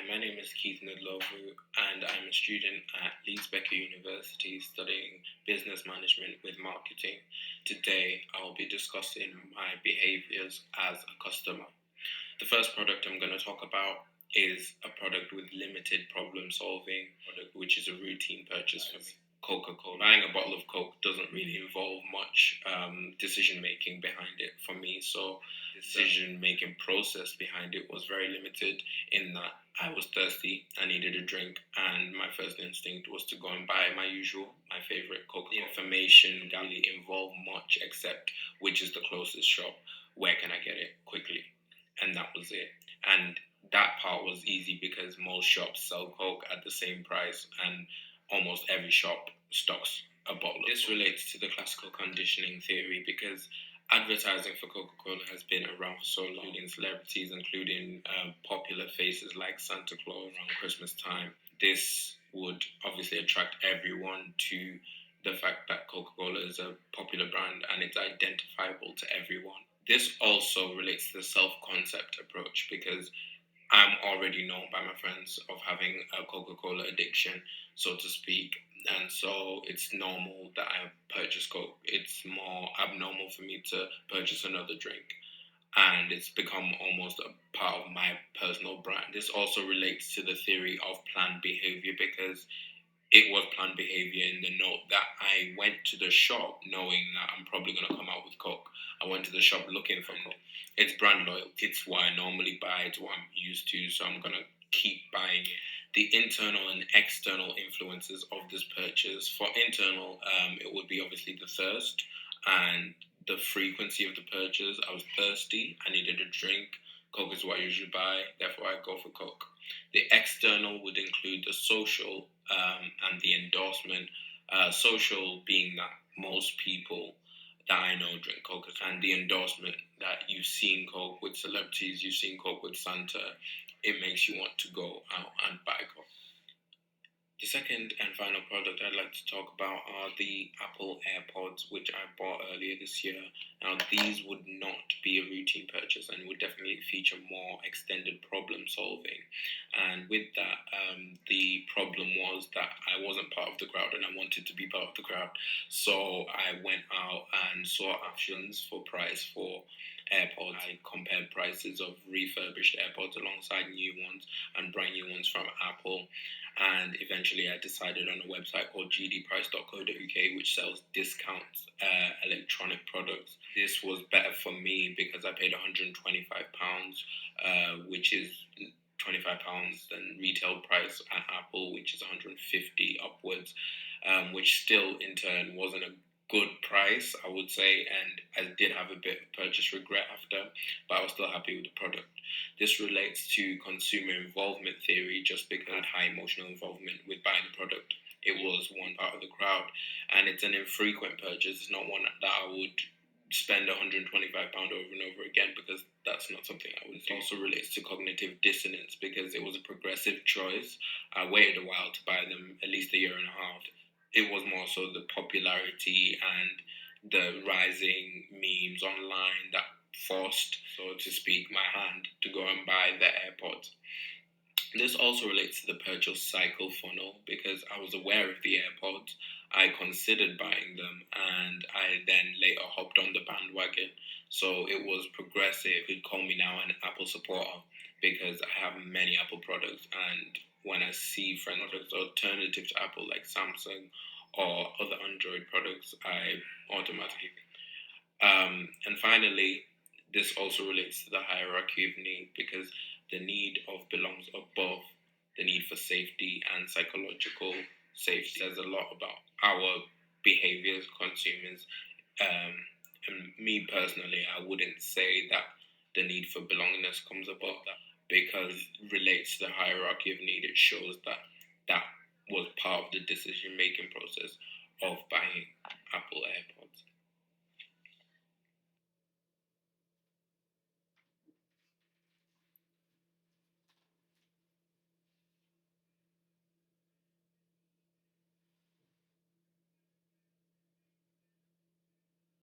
my name is Keith Nudlovu, and I'm a student at Leeds Becker University studying business management with marketing. Today, I'll be discussing my behaviors as a customer. The first product I'm going to talk about is a product with limited problem solving, which is a routine purchase for me. Coca-Cola. Buying a bottle of Coke doesn't really involve much decision making behind it for me. So the decision making process behind it was very limited in that I was thirsty, I needed a drink, and my first instinct was to go and buy my favorite Coca-Cola. The information didn't really involve much except which is the closest shop, where can I get it quickly, and that was it. And that part was easy because most shops sell Coke at the same price, and almost every shop stocks a bottle. This relates to the classical conditioning theory because advertising for Coca-Cola has been around for so long, including celebrities, including popular faces like Santa Claus around Christmas time. This would obviously attract everyone to the fact that Coca-Cola is a popular brand and it's identifiable to everyone. This also relates to the self-concept approach because I'm already known by my friends of having a Coca-Cola addiction, so to speak. And so it's normal that I purchase Coke. It's more abnormal for me to purchase another drink. And it's become almost a part of my personal brand. This also relates to the theory of planned behavior because it was planned behavior in the note that I went to the shop knowing that I'm probably going to come out with Coke. I went to the shop looking for Coke. It's brand loyalty. It's what I normally buy. It's what I'm used to. So I'm going to keep buying it. The internal and external influences of this purchase. For internal, it would be obviously the thirst and the frequency of the purchase. I was thirsty. I needed a drink. Coke is what I usually buy. Therefore, I go for Coke. The external would include the social and the endorsement. Social being that most people that I know drink Coke, and the endorsement that you've seen Coke with celebrities, you've seen Coke with Santa, it makes you want to go out and buy Coke. The second and final product I'd like to talk about are the Apple AirPods, which I bought earlier this year. Now, these would not be a routine purchase and would definitely feature more extended problem solving. And with that, the problem was that I wasn't part of the crowd and I wanted to be part of the crowd. So I went out and saw options for price for AirPods. I compared prices of refurbished AirPods alongside new ones and brand new ones from Apple. And eventually I decided on a website called gdprice.co.uk, which sells discounts electronic products. This was better for me because I paid £125, which is £25 than retail price at Apple, which is £150 upwards, which still in turn wasn't a good price, I would say, and I did have a bit of purchase regret after, but I was still happy with the product. This relates to consumer involvement theory just because I had high emotional involvement with buying the product. It was one part of the crowd, and it's an infrequent purchase. It's not one that I would spend £125 over and over again because that's not something I would do. It also relates to cognitive dissonance because it was a progressive choice. I waited a while to buy them, at least a year and a half. It was more so the popularity and the rising memes online that forced, so to speak, my hand to go and buy the AirPods. This also relates to the purchase cycle funnel because I was aware of the AirPods. I considered buying them and I then later hopped on the bandwagon. So it was progressive. You'd call me now an Apple supporter because I have many Apple products, and when I see friend products alternative to Apple like Samsung or other Android products, I automatically. And finally, this also relates to the hierarchy of need because the need of belongs above the need for safety and psychological safety. Says a lot about our behaviors, consumers. And me personally, I wouldn't say that the need for belongingness comes above that because it relates to the hierarchy of need. It shows that that was part of the decision-making process of buying Apple AirPods.